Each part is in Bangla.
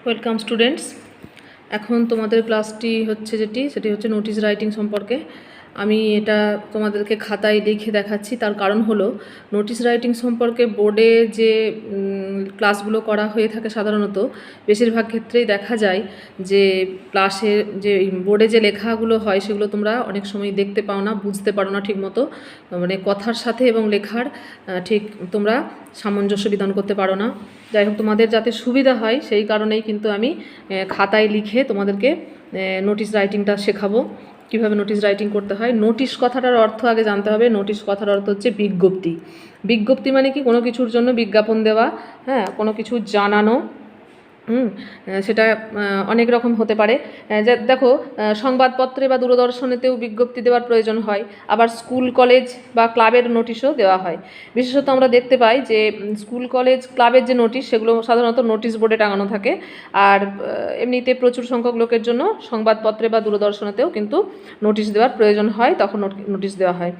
Welcome students. এখন তোমাদের ক্লাসটি হচ্ছে সেটি হচ্ছে নোটিশ রাইটিং সম্পর্কে। আমি এটা তোমাদেরকে খাতায় লিখে দেখাচ্ছি, তার কারণ হলো নোটিশ রাইটিং সম্পর্কে বোর্ডে যে ক্লাসগুলো করা হয়ে থাকে সাধারণত বেশিরভাগ ক্ষেত্রেই দেখা যায় যে ক্লাসে যে বোর্ডে যে লেখাগুলো হয় সেগুলো তোমরা অনেক সময় দেখতে পাও না, বুঝতে পারো না ঠিকমতো, মানে কথার সাথে এবং লেখার ঠিক তোমরা সামঞ্জস্য বিধান করতে পারো না। যাই হোক, তোমাদের যাতে সুবিধা হয় সেই কারণেই কিন্তু আমি খাতায় লিখে তোমাদেরকে নোটিশ রাইটিংটা শেখাবো, কীভাবে নোটিশ রাইটিং করতে হয়। নোটিশ কথাটার অর্থ আগে জানতে হবে। নোটিশ কথার অর্থ হচ্ছে বিজ্ঞপ্তি। বিজ্ঞপ্তি মানে কি? কোনো কিছুর জন্য বিজ্ঞাপন দেওয়া, হ্যাঁ, কোনো কিছু জানানো। সেটা অনেক রকম হতে পারে। যে দেখো, সংবাদপত্রে বা দূরদর্শনেতেও বিজ্ঞপ্তি দেওয়ার প্রয়োজন হয়, আবার স্কুল কলেজ বা ক্লাবের নোটিশও দেওয়া হয়। বিশেষত আমরা দেখতে পাই যে স্কুল কলেজ ক্লাবের যে নোটিশ সেগুলো সাধারণত নোটিশ বোর্ডে টাঙানো থাকে, আর এমনিতে প্রচুর সংখ্যক লোকের জন্য সংবাদপত্রে বা দূরদর্শনেতেও কিন্তু নোটিশ দেওয়ার প্রয়োজন হয়, তখন নোটিশ দেওয়া হয়।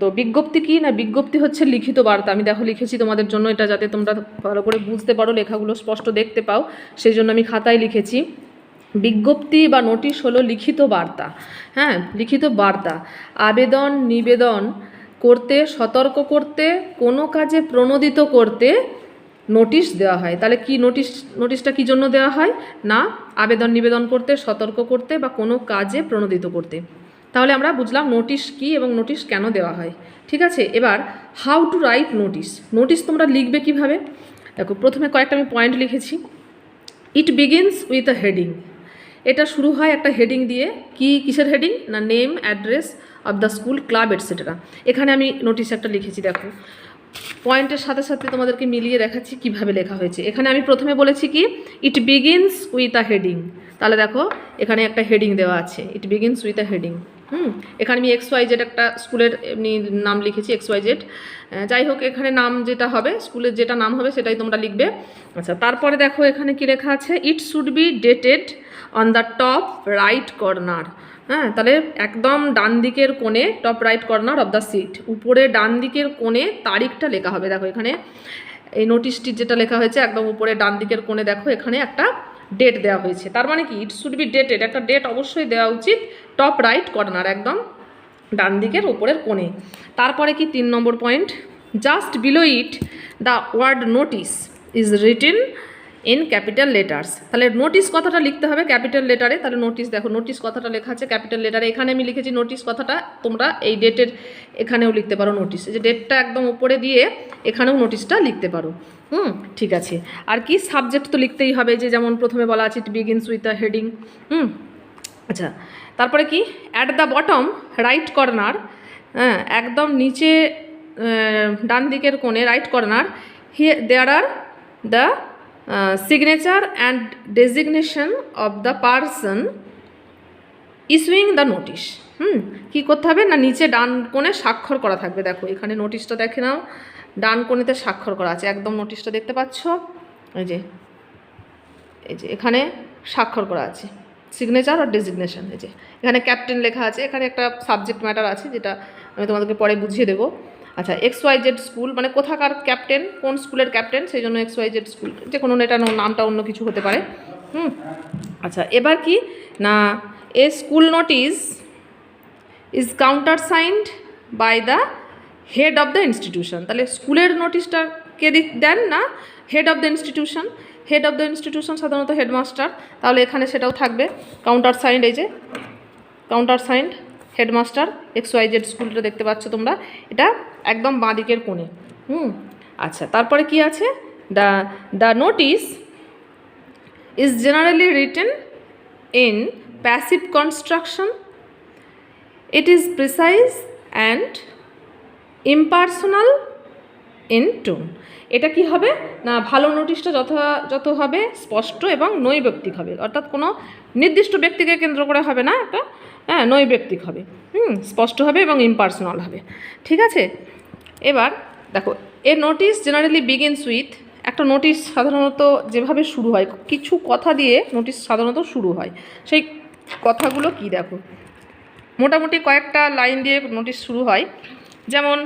তো বিজ্ঞপ্তি কি না? বিজ্ঞপ্তি হচ্ছে লিখিত বার্তা। আমি দেখো লিখেছি তোমাদের জন্য, এটা যাতে তোমরা ভালো করে বুঝতে পারো, লেখাগুলো স্পষ্ট দেখতে পাও, সেই জন্য আমি খাতায় লিখেছি। বিজ্ঞপ্তি বা নোটিশ হলো লিখিত বার্তা। হ্যাঁ, লিখিত বার্তা। আবেদন নিবেদন করতে, সতর্ক করতে, কোনো কাজে প্রণোদিত করতে নোটিশ দেওয়া হয়। তাহলে কি নোটিশটা কী জন্য দেওয়া হয়? না, আবেদন নিবেদন করতে, সতর্ক করতে বা কোনো কাজে প্রণোদিত করতে। তাহলে আমরা বুঝলাম নোটিশ কী এবং নোটিশ কেন দেওয়া হয়। ঠিক আছে, এবার how to right notice. Notice তোমরা লিখবে কিভাবে? দেখো, প্রথমে কয়েকটা আমি পয়েন্ট লিখেছি। ইট বিগিনস উইথ আ হেডিং। এটা শুরু হয় একটা হেডিং দিয়ে। কিসের হেডিং? না, name, address of the school, club, etcetera. এখানে আমি নোটিশ একটা লিখেছি। দেখো, পয়েন্টের সাথে সাথে তোমাদেরকে মিলিয়ে দেখাচ্ছি কিভাবে লেখা হয়েছে। এখানে আমি প্রথমে বলেছি কি, ইট বিগিনস উইথ আ হেডিং। তাহলে দেখো, এখানে একটা হেডিং দেওয়া আছে, it begins with a heading. এখানে আমি XYZ একটা স্কুলের এমনি নাম লিখেছি, XYZ। যাই হোক, এখানে নাম যেটা হবে, স্কুলের যেটা নাম হবে সেটাই তোমরা লিখবে। আচ্ছা, তারপরে দেখো এখানে কি লেখা আছে, it should be dated on the top right corner. হ্যাঁ, তাহলে একদম ডান দিকের কোণে, top right corner of the sheet, উপরে ডান দিকের কোণে তারিখটা লেখা হবে। দেখো এখানে এই নোটিশটির যেটা লেখা হয়েছে একদম উপরে ডান দিকের কোণে, দেখো এখানে একটা ডেট দেওয়া হয়েছে। তার মানে কি, ইট শুড বি ডেটেড, একটা ডেট অবশ্যই দেওয়া উচিত, টপ রাইট কর্নার, একদম ডান দিকের উপরের কোণে। তারপরে কি 3 নম্বর point, just below it the word notice is written in capital letters. তাহলে নোটিস কথাটা লিখতে হবে ক্যাপিটাল লেটারে। তাহলে নোটিস, দেখো নোটিস কথাটা লেখা আছে ক্যাপিটাল লেটারে। এখানে আমি লিখেছি নোটিস কথাটা, তোমরা এই ডেটের এখানেও লিখতে পারো নোটিস, এই যে ডেটটা একদম উপরে দিয়ে এখানেও নোটিসটা লিখতে পারো। ঠিক আছে। আর কি, সাবজেক্ট তো লিখতেই হবে, যে যেমন প্রথমে বলা আছে it begins with a heading. আচ্ছা, তারপরে কি, at the bottom right corner, হ্যাঁ, একদম নিচে ডান দিকের কোণে right corner, there are the signature and designation of the person issuing the notice. কী করতে হবে না, নিচে ডান কোণে স্বাক্ষর করা থাকবে। দেখো এখানে নোটিশটা দেখে নাও, ডান কোণেতে স্বাক্ষর করা আছে, একদম নোটিশটা দেখতে পাচ্ছ, এই যে এখানে স্বাক্ষর করা আছে, সিগনেচার আর ডেজিগনেশন। এই যে এখানে ক্যাপ্টেন লেখা আছে, এখানে একটা সাবজেক্ট ম্যাটার আছে যেটা আমি তোমাদেরকে পরে বুঝিয়ে দেবো। আচ্ছা, XYZ স্কুল মানে কোথাকার ক্যাপ্টেন, কোন স্কুলের ক্যাপ্টেন, সেই জন্য XYZ স্কুল, যে কোনো এটা নামটা অন্য কিছু হতে পারে। আচ্ছা, এবার কি না, a school notice is countersigned by the head of the institution. তাহলে স্কুলের নোটিশটা কে দেন? না, head of the institution. Head of the institution সাধারণত হেডমাস্টার, তাহলে এখানে সেটাও থাকবে কাউন্টারসাইন্ড। এই যে কাউন্টারসাইন্ড হেডমাস্টার, XYZ স্কুলটা দেখতে পাচ্ছ তোমরা, এটা একদম বাঁ দিকের কোণে। আচ্ছা, তারপরে কি আছে, the notice is generally written in passive construction, it is precise and impersonal in tone. এটা কি হবে না, ভালো নোটিশটা যথাযথ হবে, স্পষ্ট এবং নৈর্ব্যক্তিক হবে, অর্থাৎ কোনো নির্দিষ্ট ব্যক্তিকে কেন্দ্র করে হবে না, একটা নৈর্ব্যক্তিক হবে, স্পষ্ট হবে এবং ইম্পার্সোনাল হবে। ঠিক আছে, এবার দেখো, এ নোটিশ জেনারেলি বিগিনস উইথ, একটা নোটিশ সাধারণত যেভাবে শুরু হয়, কিছু কথা দিয়ে নোটিশ সাধারণত শুরু হয়। সেই কথাগুলো কি, দেখো মোটামুটি কয়েকটা লাইন দিয়ে নোটিশ শুরু হয়। যেমন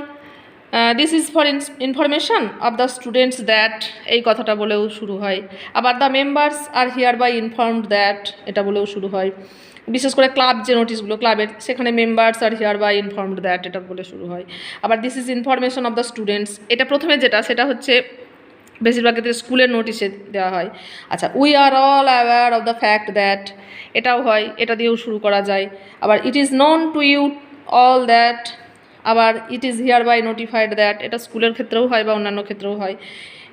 this is for information of the students that, এই কথাটা বলেও শুরু হয়। আবার the members are hereby informed that, এটা বলেও শুরু হয়। বিশেষ করে ক্লাব যে নোটিশগুলো ক্লাবের, সেখানে members are hereby informed that এটা বলে শুরু হয়। আবার this is information of the students, এটা প্রথমে যেটা সেটা হচ্ছে বেশিরভাগ ক্ষেত্রে স্কুলের নোটিশে দেওয়া হয়। আচ্ছা, we are all aware of the fact that, এটাও হয়, এটা দিয়েও শুরু করা যায়। আবার it is known to you all that, আবার it is hereby notified that, এটা স্কুলের ক্ষেত্রেও হয় বা অন্যান্য ক্ষেত্রেও হয়।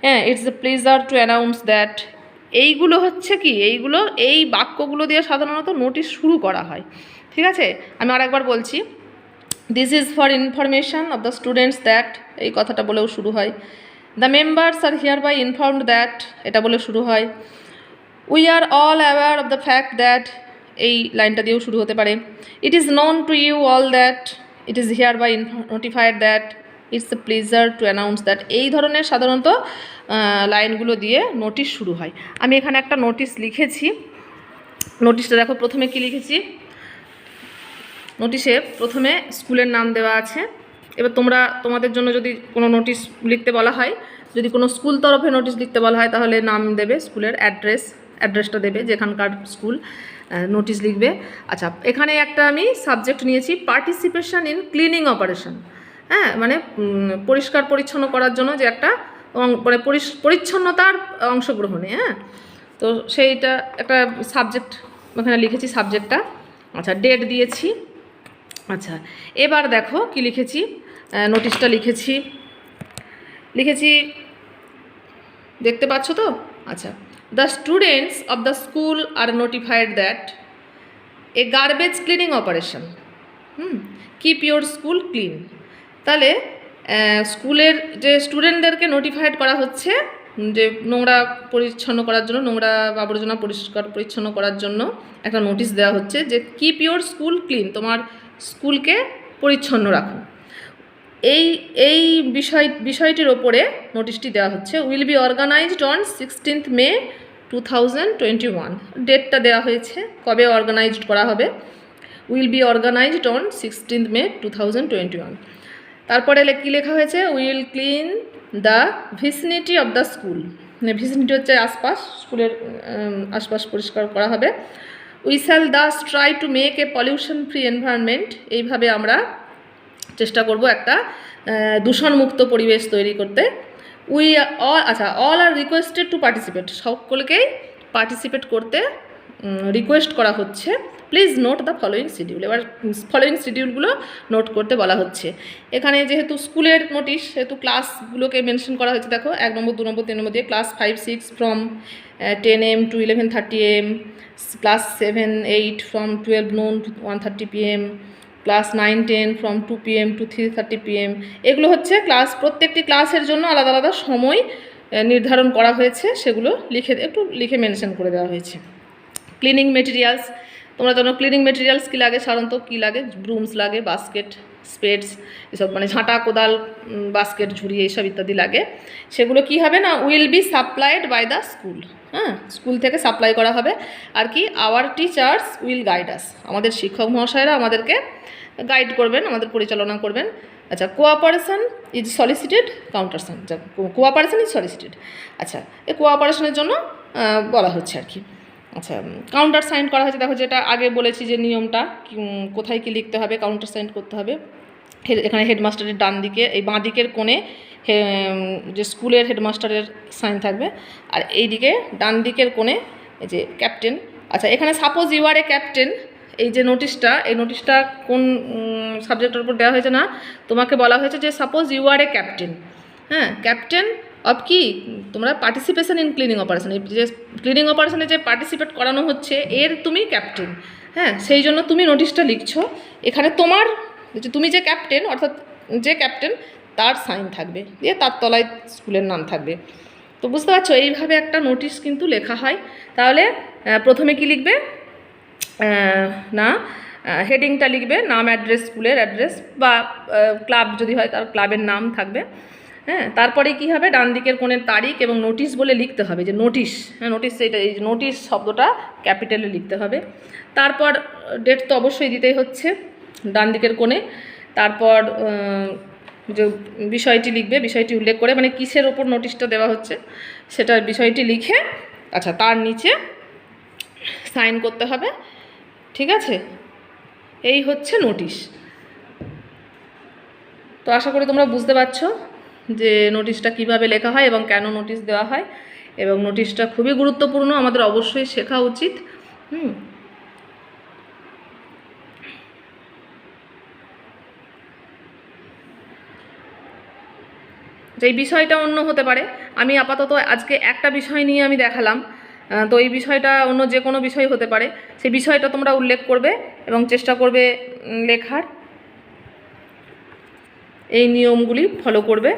হ্যাঁ, it's the pleasure to announce that, এইগুলো হচ্ছে কি, এইগুলো এই বাক্যগুলো দিয়ে সাধারণত নোটিশ শুরু করা হয়। ঠিক আছে, আমি আরেকবার বলছি, this is for information of the students that, এই কথাটা বলেও শুরু হয়। The members are hereby informed that, এটা বলে শুরু হয়। We are all aware of the fact that, এই লাইনটা দিয়েও শুরু হতে পারে। It is known to you all that, it is hereby notified that, it's a pleasure to announce that, এই ধরনের সাধারণত লাইনগুলো দিয়ে নোটিশ শুরু হয়। আমি এখানে একটা নোটিশ লিখেছি, নোটিশটা দেখো প্রথমে কি লিখেছি। নোটিশে প্রথমে স্কুলের নাম দেওয়া আছে। এবার তোমাদের জন্য যদি কোনো নোটিশ লিখতে বলা হয়, যদি কোনো স্কুল তরফে নোটিশ লিখতে বলা হয়, তাহলে নাম দেবে, স্কুলের অ্যাড্রেসটা দেবে যেখানকার স্কুল, নোটিশ লিখবে। আচ্ছা, এখানে একটা আমি সাবজেক্ট নিয়েছি, পার্টিসিপেশন ইন ক্লিনিং অপারেশন। হ্যাঁ, মানে পরিষ্কার পরিচ্ছন্ন করার জন্য যে একটা মানে পরিচ্ছন্নতার অংশগ্রহণে। হ্যাঁ, তো সেইটা একটা সাবজেক্ট এখানে লিখেছি, সাবজেক্টটা। আচ্ছা, ডেট দিয়েছি। আচ্ছা, এবার দেখো কি লিখেছি, নোটিশটা লিখেছি দেখতে পাচ্ছ তো? আচ্ছা, the students of the school are notified that a garbage cleaning operation keep your school clean. তাহলে স্কুলের যে স্টুডেন্টদেরকে নোটিফাইড করা হচ্ছে যে নোংরা পরিচ্ছন্ন করার জন্য, নোংরা আবর্জনা পরিষ্কার পরিচ্ছন্ন করার জন্য একটা নোটিশ দেওয়া হচ্ছে যে কিপ ইউর স্কুল ক্লিন, তোমার স্কুলকে পরিচ্ছন্ন রাখো। এই বিষয়টির ওপরে নোটিশটি দেওয়া হচ্ছে। Will be organised on 16th May 2021, ডেটটা দেওয়া হয়েছে কবে অর্গানাইজড করা হবে। Will be organised on 16th May 2021। তারপরে কী লেখা হয়েছে, will clean the vicinity of the school, vicinity হচ্ছে আশপাশ, স্কুলের আশপাশ পরিষ্কার করা হবে। We shall thus try to make a pollution free environment, এইভাবে আমরা চেষ্টা করব একটা দূষণমুক্ত পরিবেশ তৈরি করতে। All are requested to participate, সকলকেই পার্টিসিপেট করতে রিকোয়েস্ট করা হচ্ছে। Please note the following schedule, এবার ফলোয়িং শিডিউলগুলো নোট করতে বলা হচ্ছে। এখানে যেহেতু স্কুলের নোটিশ, সেহেতু ক্লাসগুলোকে মেনশন করা হয়েছে। দেখো 1 নম্বর 2 নম্বর 3 নম্বর দিয়ে class 5, 6 from 10 AM to 11:30 AM, class 7, 8 from 12 noon to 1:30 PM, class 9, 10 from 2 PM to 3:30 PM। এগুলো হচ্ছে প্রত্যেকটি ক্লাসের জন্য আলাদা আলাদা সময় নির্ধারণ করা হয়েছে, সেগুলো লিখে মেনশন করে দেওয়া হয়েছে। ক্লিনিং মেটেরিয়ালস, তোমরা জানো ক্লিনিং মেটেরিয়ালস কী লাগে, সাধারণত কী লাগে, ব্রুমস লাগে, বাস্কেট, স্পেডস, এসব মানে ঝাঁটা, কোদাল, বাস্কেট, ঝুড়ি, এইসব ইত্যাদি লাগে। সেগুলো কি হবে না, will be supplied by the school, হ্যাঁ, স্কুল থেকে সাপ্লাই করা হবে। আর কি, our teachers will guide us, আমাদের শিক্ষক মহাশয়রা আমাদেরকে গাইড করবেন, আমাদের পরিচালনা করবেন। আচ্ছা, cooperation is solicited, countersign, cooperation is solicited. আচ্ছা, এই কোঅপারেশনের জন্য বলা হচ্ছে আর কি। আচ্ছা, কাউন্টার সাইন করা হয়েছে। দেখো, যেটা আগে বলেছি যে নিয়মটা, কোথায় কি লিখতে হবে, কাউন্টার সাইন করতে হবে। এখানে হেডমাস্টারের ডান দিকে, এই বাঁ দিকের কোণে যে স্কুলের হেডমাস্টারের সাইন থাকবে, আর এই দিকে ডান দিকের কোণে এই যে ক্যাপ্টেন। আচ্ছা, এখানে suppose you are a captain, এই যে নোটিশটা, এই নোটিশটা কোন সাবজেক্টের উপর দেওয়া হয়েছে না, তোমাকে বলা হয়েছে যে suppose you are a captain, হ্যাঁ, ক্যাপ্টেন অফ কি, তোমরা পার্টিসিপেশন ইন ক্লিনিং অপারেশন, এই যে ক্লিনিং অপারেশনে যে পার্টিসিপেট করানো হচ্ছে এর তুমি ক্যাপ্টেন, হ্যাঁ, সেই জন্য তুমি নোটিশটা লিখছো। এখানে তোমার তুমি যে ক্যাপ্টেন, অর্থাৎ যে ক্যাপ্টেন তার সাইন থাকবে, দিয়ে তার তলায় স্কুলের নাম থাকবে। তো বুঝতে পারছো, এইভাবে একটা নোটিশ কিন্তু লেখা হয়। তাহলে প্রথমে কি লিখবে না, হেডিংটা লিখবে নাম, অ্যাড্রেস, স্কুলের অ্যাড্রেস, বা ক্লাব যদি হয় তার ক্লাবের নাম থাকবে। হ্যাঁ, তারপরে কি হবে, ডান দিকের কোণের তারিখ এবং নোটিশ বলে লিখতে হবে যে নোটিশ, হ্যাঁ, নোটিশ, এইটা এই নোটিশ শব্দটা ক্যাপিটালে লিখতে হবে। তারপর ডেট তো অবশ্যই দিতেই হচ্ছে ডান দিকের কোণে। তারপর যে বিষয়টি লিখবে, বিষয়টি উল্লেখ করে, মানে কিসের ওপর নোটিশটা দেওয়া হচ্ছে সেটার বিষয়টি লিখে, আচ্ছা, তার নিচে সাইন করতে হবে। ঠিক আছে, এই হচ্ছে নোটিশ। তো আশা করি তোমরা বুঝতে পারছো যে নোটিশটা কিভাবে লেখা হয় এবং কেন নোটিশ দেওয়া হয়, এবং নোটিশটা খুবই গুরুত্বপূর্ণ, আমাদের অবশ্যই শেখা উচিত। এই বিষয়টা অন্য হতে পারে, আমি আপাতত আজকে একটা বিষয় নিয়ে আমি দেখালাম। তো এই বিষয়টা অন্য যে কোনো বিষয় হতে পারে, সেই বিষয়টা তোমরা উল্লেখ করবে এবং চেষ্টা করবে লেখার, এই নিয়মগুলি ফলো করবে।